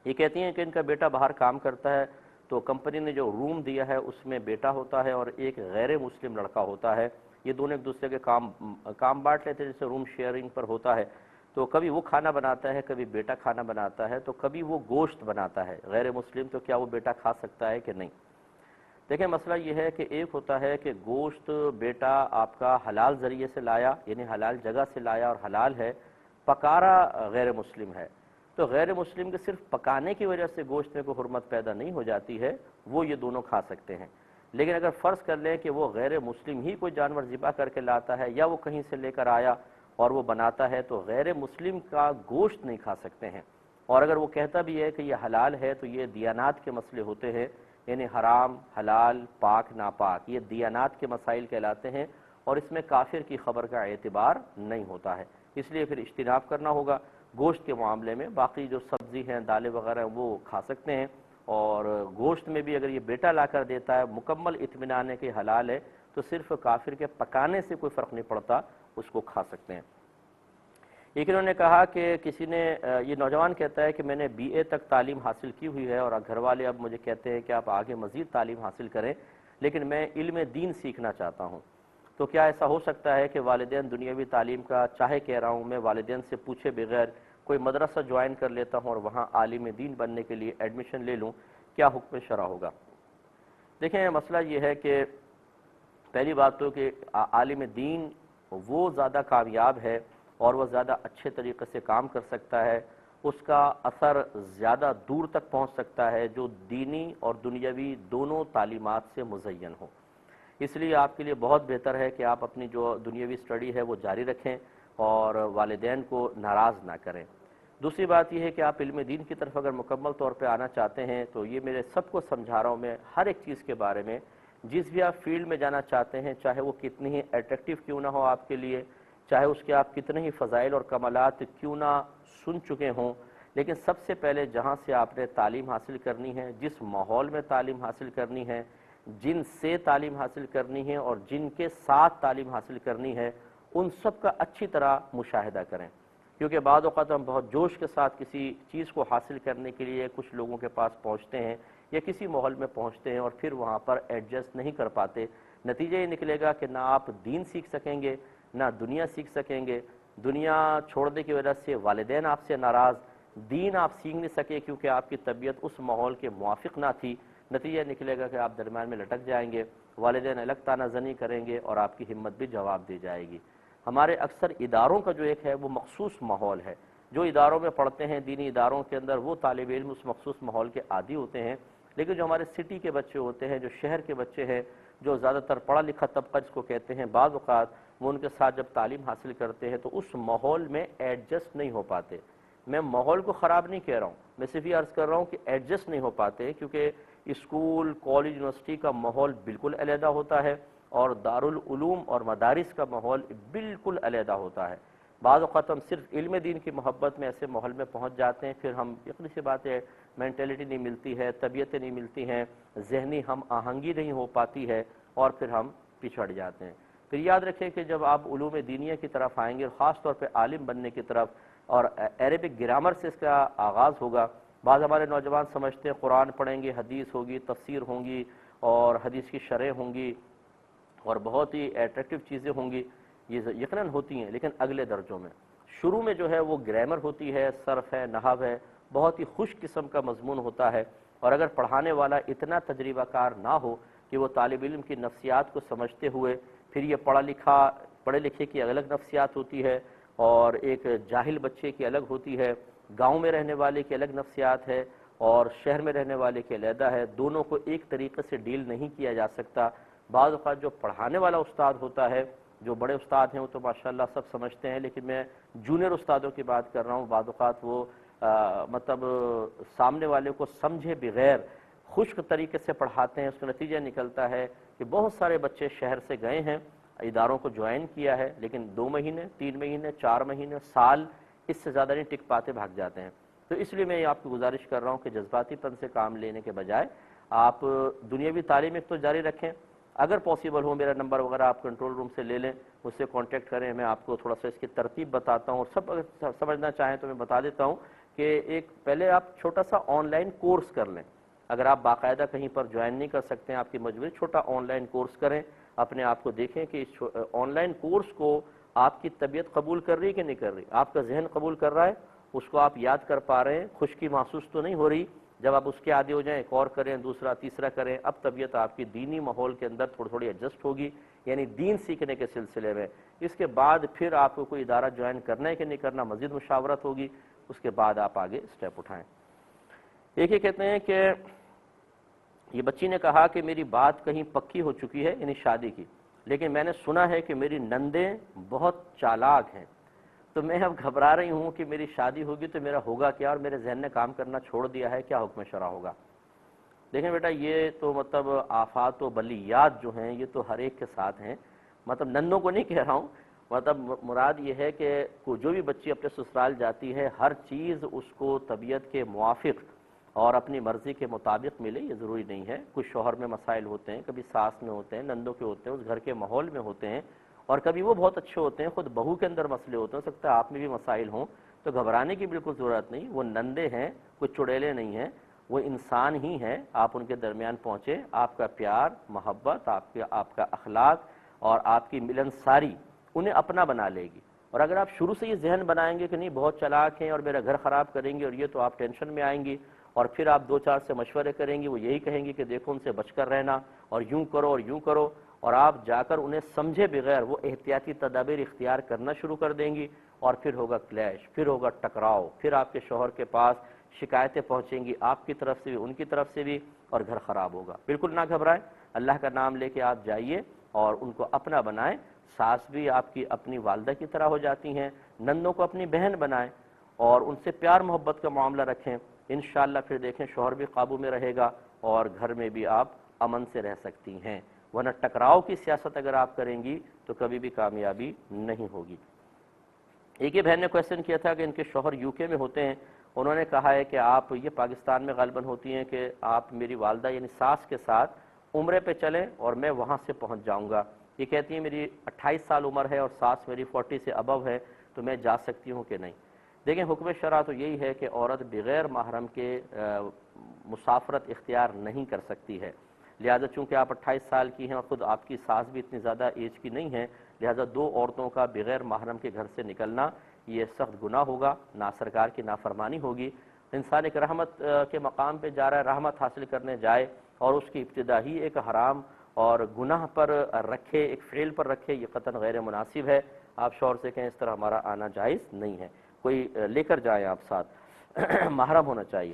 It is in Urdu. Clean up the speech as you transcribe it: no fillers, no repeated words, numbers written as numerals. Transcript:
یہ کہتی ہیں کہ ان کا بیٹا باہر کام کرتا ہے تو کمپنی نے جو روم دیا ہے اس میں بیٹا ہوتا ہے اور ایک غیر مسلم لڑکا ہوتا ہے، یہ دونوں ایک دوسرے کے کام بانٹ لیتے ہیں، جیسے روم شیئرنگ پر ہوتا ہے۔ تو کبھی وہ کھانا بناتا ہے، کبھی بیٹا کھانا بناتا ہے، تو کبھی وہ گوشت بناتا ہے غیر مسلم، تو کیا وہ بیٹا کھا سکتا ہے کہ نہیں؟ دیکھیں مسئلہ یہ ہے کہ ایک ہوتا ہے کہ گوشت بیٹا آپ کا حلال ذریعے سے لایا، یعنی حلال جگہ سے لایا اور حلال ہے، پکا رہا غیر مسلم ہے، تو غیر مسلم کے صرف پکانے کی وجہ سے گوشت میں کوئی حرمت پیدا نہیں ہو جاتی ہے، وہ یہ دونوں کھا سکتے ہیں۔ لیکن اگر فرض کر لیں کہ وہ غیر مسلم ہی کوئی جانور ذبح کر کے لاتا ہے یا وہ کہیں سے لے کر آیا اور وہ بناتا ہے، تو غیر مسلم کا گوشت نہیں کھا سکتے ہیں۔ اور اگر وہ کہتا بھی ہے کہ یہ حلال ہے تو یہ دیانات کے مسئلے ہوتے ہیں، یعنی حرام، حلال، پاک، ناپاک، یہ دیانات کے مسائل کہلاتے ہیں اور اس میں کافر کی خبر کا اعتبار نہیں ہوتا ہے، اس لیے پھر اجتناب کرنا ہوگا گوشت کے معاملے میں۔ باقی جو سبزی ہیں، دالیں وغیرہ وہ کھا سکتے ہیں، اور گوشت میں بھی اگر یہ بیٹا لا کر دیتا ہے مکمل اطمینان ہے کہ حلال ہے، تو صرف کافر کے پکانے سے کوئی فرق نہیں پڑتا، اس کو کھا سکتے ہیں۔ ایک انہوں نے کہا کہ کسی نے، یہ نوجوان کہتا ہے کہ میں نے بی اے تک تعلیم حاصل کی ہوئی ہے اور گھر والے اب مجھے کہتے ہیں کہ آپ آگے مزید تعلیم حاصل کریں، لیکن میں علم دین سیکھنا چاہتا ہوں، تو کیا ایسا ہو سکتا ہے کہ والدین دنیاوی تعلیم کا، چاہے کہہ رہا ہوں میں والدین سے پوچھے بغیر کوئی مدرسہ جوائن کر لیتا ہوں اور وہاں عالم دین بننے کے لیے ایڈمیشن لے لوں، کیا حکم شرع ہوگا؟ دیکھیں مسئلہ یہ ہے کہ پہلی بات تو کہ عالم دین وہ زیادہ کامیاب ہے اور وہ زیادہ اچھے طریقے سے کام کر سکتا ہے، اس کا اثر زیادہ دور تک پہنچ سکتا ہے جو دینی اور دنیاوی دونوں تعلیمات سے مزین ہو۔ اس لیے آپ کے لیے بہت بہتر ہے کہ آپ اپنی جو دنیاوی سٹڈی ہے وہ جاری رکھیں اور والدین کو ناراض نہ کریں۔ دوسری بات یہ ہے کہ آپ علم دین کی طرف اگر مکمل طور پہ آنا چاہتے ہیں تو یہ میرے سب کو سمجھا رہا ہوں میں ہر ایک چیز کے بارے میں، جس بھی آپ فیلڈ میں جانا چاہتے ہیں، چاہے وہ کتنی ہی اٹریکٹیو کیوں نہ ہو آپ کے لیے، چاہے اس کے آپ کتنے ہی فضائل اور کمالات کیوں نہ سن چکے ہوں، لیکن سب سے پہلے جہاں سے آپ نے تعلیم حاصل کرنی ہے، جس ماحول میں تعلیم حاصل کرنی ہے، جن سے تعلیم حاصل کرنی ہے اور جن کے ساتھ تعلیم حاصل کرنی ہے، ان سب کا اچھی طرح مشاہدہ کریں، کیونکہ بعض اوقات ہم بہت جوش کے ساتھ کسی چیز کو حاصل کرنے کے لیے کچھ لوگوں کے پاس پہنچتے ہیں یا کسی ماحول میں پہنچتے ہیں اور پھر وہاں پر ایڈجسٹ نہیں کر پاتے، نتیجہ یہ نکلے گا کہ نہ آپ دین سیکھ سکیں گے، نہ دنیا سیکھ سکیں گے، دنیا چھوڑنے کی وجہ سے والدین آپ سے ناراض، دین آپ سیکھ نہیں سکے کیونکہ آپ کی طبیعت اس ماحول کے موافق نہ تھی، نتیجہ نکلے گا کہ آپ درمیان میں لٹک جائیں گے، والدین الگ تانہ زنی کریں گے اور آپ کی ہمت بھی جواب دی جائے گی۔ ہمارے اکثر اداروں کا جو ایک ہے وہ مخصوص ماحول ہے، جو اداروں میں پڑھتے ہیں دینی اداروں کے اندر، وہ طالب علم اس مخصوص ماحول کے عادی ہوتے ہیں، لیکن جو ہمارے سٹی کے بچے ہوتے ہیں، جو شہر کے بچے ہیں، جو زیادہ تر پڑھا لکھا طبقہ جس کو کہتے ہیں، بعض اوقات وہ ان کے ساتھ جب تعلیم حاصل کرتے ہیں تو اس ماحول میں ایڈجسٹ نہیں ہو پاتے۔ میں ماحول کو خراب نہیں کہہ رہا ہوں، میں صرف یہ عرض کر رہا ہوں کہ ایڈجسٹ نہیں ہو پاتے، کیونکہ اسکول، کالج، یونیورسٹی کا ماحول بالکل علیحدہ ہوتا ہے اور دارالعلوم اور مدارس کا ماحول بالکل علیحدہ ہوتا ہے۔ بعض اوقات ہم صرف علم دین کی محبت میں ایسے ماحول میں پہنچ جاتے ہیں، پھر ہم یقینی سی بات ہے مینٹیلٹی نہیں ملتی ہے، طبیعتیں نہیں ملتی ہیں، ذہنی ہم آہنگی نہیں ہو پاتی ہے اور پھر ہم پچھڑ جاتے ہیں۔ پھر یاد رکھیں کہ جب آپ علوم دینیہ کی طرف آئیں گے، خاص طور پہ عالم بننے کی طرف، اور عربک گرامر سے اس کا آغاز ہوگا۔ بعض ہمارے نوجوان سمجھتے ہیں قرآن پڑھیں گے، حدیث ہوگی، تفسیر ہوں گی اور حدیث کی شرح ہوں گی اور بہت ہی اٹریکٹیو چیزیں ہوں گی، یہ یقیناً ہوتی ہیں، لیکن اگلے درجوں میں شروع میں جو ہے وہ گرامر ہوتی ہے، صرف ہے، نحو ہے، بہت ہی خوش قسم کا مضمون ہوتا ہے، اور اگر پڑھانے والا اتنا تجربہ کار نہ ہو کہ وہ طالب علم کی نفسیات کو سمجھتے ہوئے، پھر یہ پڑھے لکھے کی الگ نفسیات ہوتی ہے اور ایک جاہل بچے کی الگ ہوتی ہے، گاؤں میں رہنے والے کی الگ نفسیات ہے اور شہر میں رہنے والے کی علیحدہ ہے، دونوں کو ایک طریقے سے ڈیل نہیں کیا جا سکتا۔ بعض اوقات جو پڑھانے والا استاد ہوتا ہے، جو بڑے استاد ہیں وہ تو ماشاءاللہ سب سمجھتے ہیں، لیکن میں جونیئر استادوں کی بات کر رہا ہوں، بعض اوقات وہ مطلب سامنے والے کو سمجھے بغیر خشک طریقے سے پڑھاتے ہیں، اس کا نتیجہ نکلتا ہے کہ بہت سارے بچے شہر سے گئے ہیں، اداروں کو جوائن کیا ہے، لیکن 2 مہینے، 3 مہینے، 4 مہینے، سال، اس سے زیادہ نہیں ٹک پاتے، بھاگ جاتے ہیں۔ تو اس لیے میں آپ کو گزارش کر رہا ہوں کہ جذباتی پن سے کام لینے کے بجائے آپ دنیاوی تعلیم ایک تو جاری رکھیں، اگر پاسبل ہو میرا نمبر وغیرہ آپ کنٹرول روم سے لے لیں، مجھ سے کانٹیکٹ کریں، میں آپ کو تھوڑا سا اس کی ترتیب بتاتا ہوں، اور سب اگر سمجھنا چاہیں تو میں بتا دیتا ہوں، کہ ایک پہلے آپ چھوٹا سا آن لائن کورس کر لیں. اگر آپ باقاعدہ کہیں پر جوائن نہیں کر سکتے ہیں، آپ کی مجبوری، چھوٹا آن لائن کورس کریں، اپنے آپ کو دیکھیں کہ اس آن لائن کورس کو آپ کی طبیعت قبول کر رہی ہے کہ نہیں کر رہی. آپ کا ذہن قبول کر رہا ہے، اس کو آپ یاد کر پا رہے ہیں، خشکی محسوس تو نہیں ہو رہی. جب آپ اس کے عادی ہو جائیں ایک اور کریں، دوسرا تیسرا کریں، اب طبیعت آپ کی دینی ماحول کے اندر تھوڑی تھوڑی ایڈجسٹ ہوگی، یعنی دین سیکھنے کے سلسلے میں. اس کے بعد پھر آپ کو کوئی ادارہ جوائن کرنا ہے کہ نہیں کرنا، مزید مشاورت ہوگی، اس کے بعد آپ آگے اسٹیپ اٹھائیں. ایک یہ کہتے ہیں کہ یہ بچی نے کہا کہ میری بات کہیں پکی ہو چکی ہے، یعنی شادی کی، لیکن میں نے سنا ہے کہ میری نندیں بہت چالاک ہیں، تو میں اب گھبرا رہی ہوں کہ میری شادی ہوگی تو میرا ہوگا کیا، اور میرے ذہن نے کام کرنا چھوڑ دیا ہے، کیا حکم شرع ہوگا. دیکھیں بیٹا، یہ تو مطلب آفات و بلیات جو ہیں یہ تو ہر ایک کے ساتھ ہیں. مطلب نندوں کو نہیں کہہ رہا ہوں، مطلب مراد یہ ہے کہ جو بھی بچی اپنے سسرال جاتی ہے ہر چیز اس کو طبیعت کے موافق اور اپنی مرضی کے مطابق ملے، یہ ضروری نہیں ہے. کچھ شوہر میں مسائل ہوتے ہیں، کبھی ساس میں ہوتے ہیں، نندوں کے ہوتے ہیں، اس گھر کے ماحول میں ہوتے ہیں، اور کبھی وہ بہت اچھے ہوتے ہیں، خود بہو کے اندر مسئلے ہوتے ہیں، ہو سکتا ہے آپ میں بھی مسائل ہوں، تو گھبرانے کی بالکل ضرورت نہیں. وہ نندے ہیں، کچھ چڑیلے نہیں ہیں، وہ انسان ہی ہیں. آپ ان کے درمیان پہنچے، آپ کا پیار، محبت، آپ کا اخلاق اور آپ کی ملنساری انہیں اپنا بنا لے گی. اور اگر آپ شروع سے یہ ذہن بنائیں گے کہ نہیں بہت چلاک ہیں اور میرا گھر خراب کریں گے اور یہ، تو آپ ٹینشن میں آئیں گی، اور پھر آپ دو چار سے مشورے کریں گی، وہ یہی کہیں گی کہ دیکھو ان سے بچ کر رہنا، اور یوں کرو اور یوں کرو، اور آپ جا کر انہیں سمجھے بغیر وہ احتیاطی تدابیر اختیار کرنا شروع کر دیں گی، اور پھر ہوگا کلیش، پھر ہوگا ٹکراؤ، پھر آپ کے شوہر کے پاس شکایتیں پہنچیں گی، آپ کی طرف سے بھی ان کی طرف سے بھی، اور گھر خراب ہوگا. بالکل نہ گھبرائیں، اللہ کا نام لے کے آپ جائیے اور ان کو اپنا بنائیں. ساس بھی آپ کی اپنی والدہ کی طرح ہو جاتی ہیں، نندوں کو اپنی بہن بنائیں اور ان سے پیار محبت کا معاملہ رکھیں. انشاءاللہ پھر دیکھیں شوہر بھی قابو میں رہے گا اور گھر میں بھی آپ امن سے رہ سکتی ہیں. ورنہ ٹکراؤ کی سیاست اگر آپ کریں گی تو کبھی بھی کامیابی نہیں ہوگی. ایک ہی بہن نے کویسچن کیا تھا کہ ان کے شوہر یو کے میں ہوتے ہیں، انہوں نے کہا ہے کہ آپ، یہ پاکستان میں غالباً ہوتی ہیں، کہ آپ میری والدہ یعنی ساس کے ساتھ عمرے پہ چلیں اور میں وہاں سے پہنچ جاؤں گا. یہ کہتی ہیں میری 28 سال عمر ہے اور ساس میری 40 سے ابو ہے، تو میں جا سکتی ہوں کہ نہیں. دیکھیں حکم شرع تو یہی ہے کہ عورت بغیر محرم کے مسافرت اختیار نہیں کر سکتی ہے. لہذا چونکہ آپ 28 سال کی ہیں اور خود آپ کی ساس بھی اتنی زیادہ ایج کی نہیں ہے، لہذا دو عورتوں کا بغیر محرم کے گھر سے نکلنا یہ سخت گناہ ہوگا، سرکار کی نافرمانی ہوگی. انسان ایک رحمت کے مقام پہ جا رہا ہے، رحمت حاصل کرنے جائے اور اس کی ابتدا ہی ایک حرام اور گناہ پر رکھے، ایک فعل پر رکھے، یہ قطعاً غیر مناسب ہے. آپ شوہر سے کہیں اس طرح ہمارا آنا جائز نہیں ہے. کوئی لے کر جائیں آپ ساتھ، محرم ہونا چاہیے.